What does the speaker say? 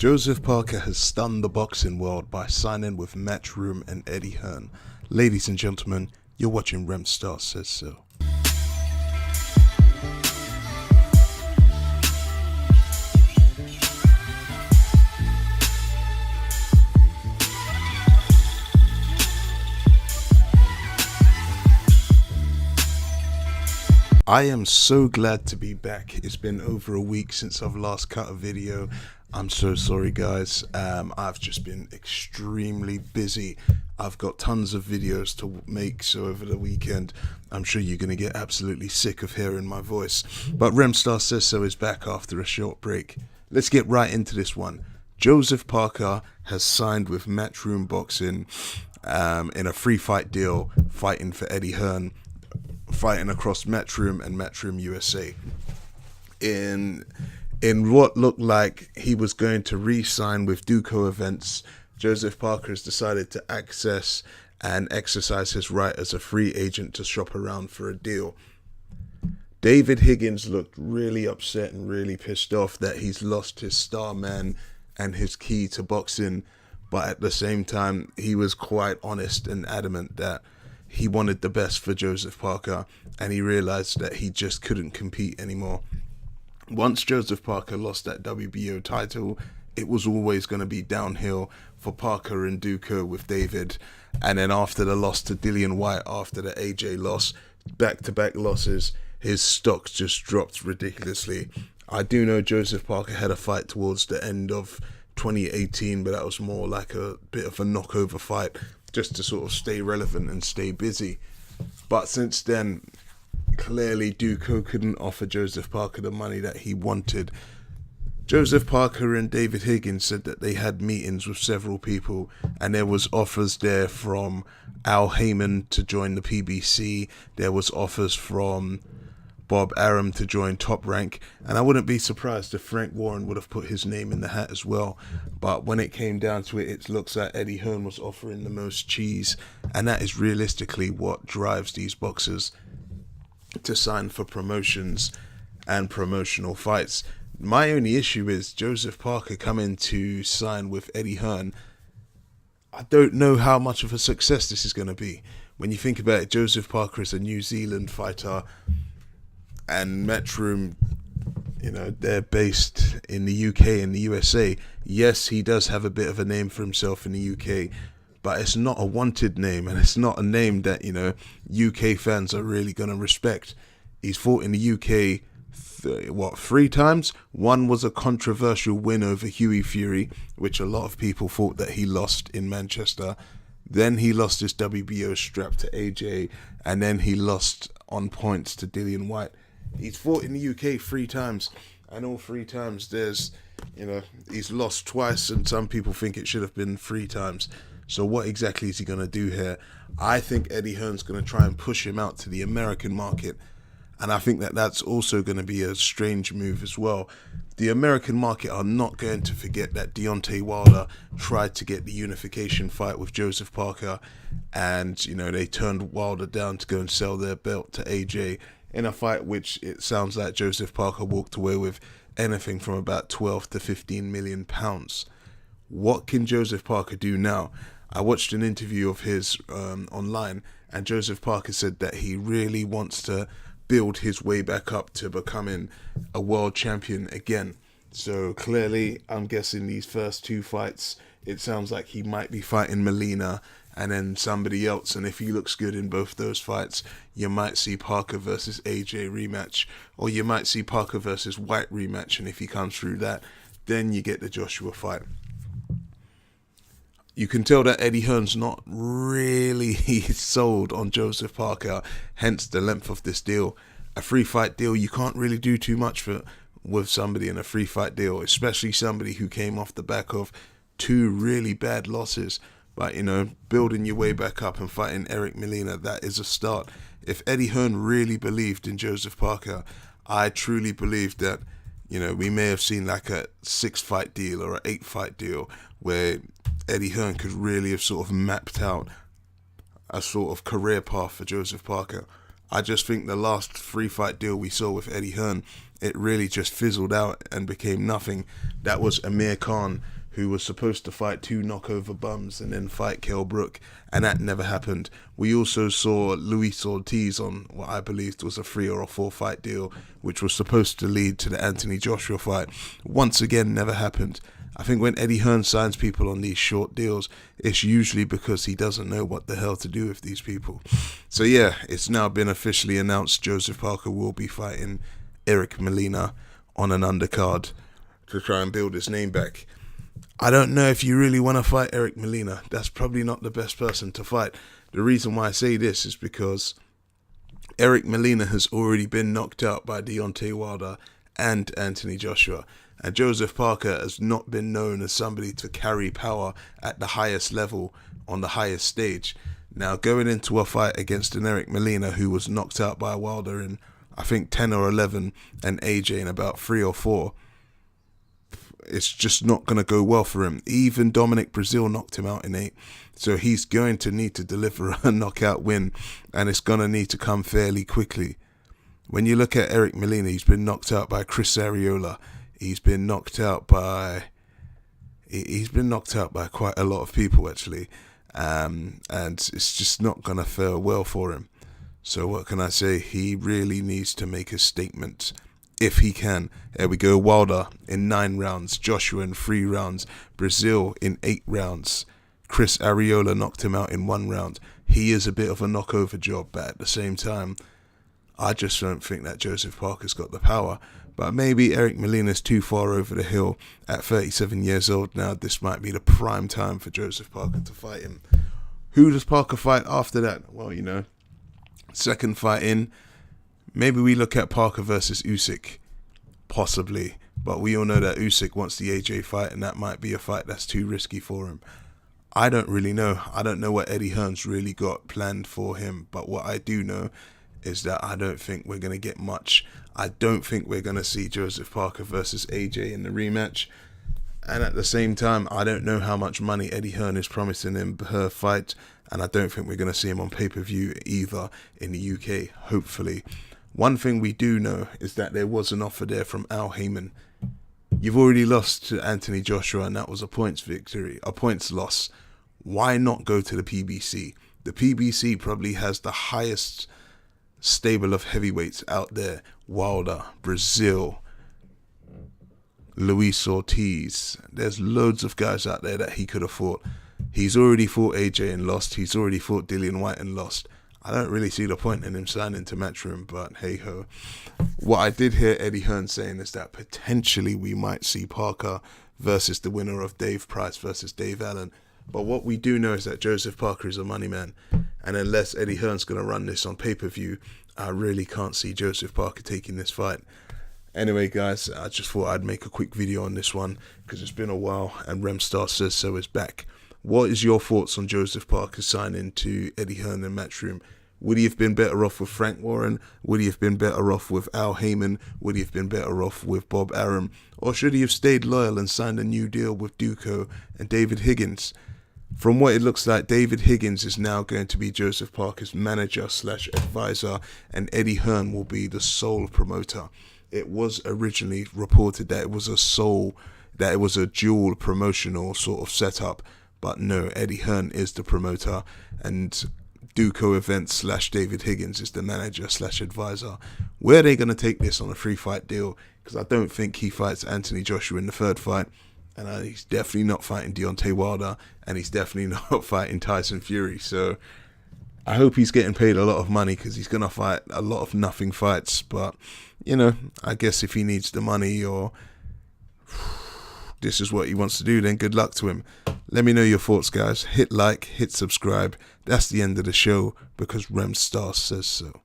Jospeh Parker has stunned the boxing world by signing with Matchroom and Hearn. Ladies and gentlemen, you're watching Remstar Says So. I am so glad to be back. It's been over a week since I've last cut a video. I'm so sorry guys. I've just been extremely busy. I've got tons of videos to make, so over the weekend I'm sure you're going to get absolutely sick of hearing my voice. But Remstar Says So is back after a short break. Let's get right into this one. Jospeh Parker has signed with Matchroom Boxing in a free fight deal, fighting for Hearn, fighting across Matchroom and Matchroom USA. In what looked like he was going to re-sign with Duco Events, Jospeh Parker has decided to access and exercise his right as a free agent to shop around for a deal. David Higgins looked really upset and really pissed off that he's lost his star man and his key to boxing, but at the same time he was quite honest and adamant that he wanted the best for Jospeh Parker, and he realized that he just couldn't compete anymore. Once Jospeh Parker lost that WBO title, it was always going to be downhill for Parker and Duco with David. And then after the loss to Dillian Whyte, after the AJ loss, back-to-back losses, his stocks just dropped ridiculously. I do know Jospeh Parker had a fight towards the end of 2018, but that was more like a bit of a knockover fight, just to sort of stay relevant and stay busy. But since then, clearly Duco couldn't offer Jospeh Parker the money that he wanted. Jospeh Parker and David Higgins said that they had meetings with several people, and there was offers there from Al Heyman to join the PBC. There was offers from Bob Arum to join Top Rank, and I wouldn't be surprised if Frank Warren would have put his name in the hat as well. But when it came down to it, it looks like Hearn was offering the most cheese, and that is realistically what drives these boxers to sign for promotions and promotional fights. My only issue is Jospeh Parker coming to sign with Hearn. I don't know how much of a success this is going to be. When you think about it, Jospeh Parker is a New Zealand fighter, and Matchroom, you know, they're based in the UK and the USA. Yes, he does have a bit of a name for himself in the UK, but it's not a wanted name, and it's not a name that, you know, UK fans are really going to respect. He's fought in the UK, three times? One was a controversial win over Hughie Fury, which a lot of people thought that he lost in Manchester. Then he lost his WBO strap to AJ, and then he lost on points to Dillian Whyte. He's fought in the UK three times, and all three times he's lost twice, and some people think it should have been three times. So what exactly is he going to do here? I think Hearn's going to try and push him out to the American market, and I think that that's also going to be a strange move as well. The American market are not going to forget that Deontay Wilder tried to get the unification fight with Jospeh Parker, and, you know, they turned Wilder down to go and sell their belt to AJ in a fight which it sounds like Jospeh Parker walked away with anything from about 12 to 15 million pounds. What can Jospeh Parker do now? I watched an interview of his online, and Jospeh Parker said that he really wants to build his way back up to becoming a world champion again. So clearly, I'm guessing these first two fights, it sounds like he might be fighting Molina and then somebody else, and if he looks good in both those fights, you might see Parker versus AJ rematch, or you might see Parker versus Whyte rematch, and if he comes through that, then you get the Joshua fight. You can tell that Hearn's not really sold on Jospeh Parker, hence the length of this deal. A free fight deal, you can't really do too much with somebody in a free fight deal, especially somebody who came off the back of two really bad losses. But, you know, building your way back up and fighting Eric Molina, that is a start. If Hearn really believed in Jospeh Parker, I truly believe that, you know, we may have seen like a 6-fight deal or an 8-fight deal where Hearn could really have sort of mapped out a sort of career path for Jospeh Parker. I just think the last 3-fight deal we saw with Hearn, it really just fizzled out and became nothing. That was Amir Khan who was supposed to fight 2 knockover bums and then fight Kell Brook, and that never happened. We also saw Luis Ortiz on what I believed was a 3 or a 4 fight deal, which was supposed to lead to the Anthony Joshua fight. Once again, never happened. I think when Eddie Hearn signs people on these short deals, it's usually because he doesn't know what the hell to do with these people. So yeah, it's now been officially announced Jospeh Parker will be fighting Eric Molina on an undercard to try and build his name back. I don't know if you really want to fight Eric Molina. That's probably not the best person to fight. The reason why I say this is because Eric Molina has already been knocked out by Deontay Wilder and Anthony Joshua. And Jospeh Parker has not been known as somebody to carry power at the highest level on the highest stage. Now, going into a fight against an Eric Molina who was knocked out by Wilder in, I think, 10 or 11 and AJ in about 3 or 4, it's just not going to go well for him. Even Dominic Brazil knocked him out in 8. So he's going to need to deliver a knockout win, and it's going to need to come fairly quickly. When you look at Eric Molina, he's been knocked out by Chris Arreola. He's been knocked out by quite a lot of people, actually. And it's just not going to fare well for him. So what can I say? He really needs to make a statement if he can. There we go. Wilder in 9 rounds. Joshua in 3 rounds. Brazil in 8 rounds. Chris Arreola knocked him out in 1 round. He is a bit of a knockover job, but at the same time, I just don't think that Jospeh Parker's got the power. But maybe Eric Molina's too far over the hill. At 37 years old now, this might be the prime time for Jospeh Parker to fight him. Who does Parker fight after that? Well, second fight in, maybe we look at Parker versus Usyk. Possibly. But we all know that Usyk wants the AJ fight, and that might be a fight that's too risky for him. I don't really know. I don't know what Eddie Hearn's really got planned for him. But what I do know is that I don't think we're going to get much. I don't think we're going to see Jospeh Parker versus AJ in the rematch. And at the same time, I don't know how much money Eddie Hearn is promising him per fight. And I don't think we're going to see him on pay-per-view either in the UK, hopefully. One thing we do know is that there was an offer there from Al Heyman. You've already lost to Anthony Joshua, and that was a points loss. Why not go to the PBC? The PBC probably has the highest stable of heavyweights out there. Wilder, Brazil, Luis Ortiz. There's loads of guys out there that he could have fought. He's already fought AJ and lost. He's already fought Dillian White and lost. I don't really see the point in him signing to Matchroom, but hey ho. What I did hear Eddie Hearn saying is that potentially we might see Parker versus the winner of Dave Price versus Dave Allen. But what we do know is that Jospeh Parker is a money man. And unless Eddie Hearn's going to run this on pay-per-view, I really can't see Jospeh Parker taking this fight. Anyway, guys, I just thought I'd make a quick video on this one because it's been a while and Remstar Says So is back. What is your thoughts on Jospeh Parker signing to Eddie Hearn and Matchroom? Would he have been better off with Frank Warren? Would he have been better off with Al Heyman? Would he have been better off with Bob Arum? Or should he have stayed loyal and signed a new deal with Duco and David Higgins? From what it looks like, David Higgins is now going to be Jospeh Parker's manager/advisor, and Eddie Hearn will be the sole promoter. It was originally reported that it was a dual promotional sort of setup, but no, Eddie Hearn is the promoter, and Duco Events / David Higgins is the manager/advisor. Where are they going to take this on a 3-fight deal? Because I don't think he fights Anthony Joshua in the 3rd fight. And he's definitely not fighting Deontay Wilder, and he's definitely not fighting Tyson Fury. So I hope he's getting paid a lot of money because he's going to fight a lot of nothing fights. But, I guess if he needs the money or this is what he wants to do, then good luck to him. Let me know your thoughts, guys. Hit like, hit subscribe. That's the end of the show because Remstar Says So.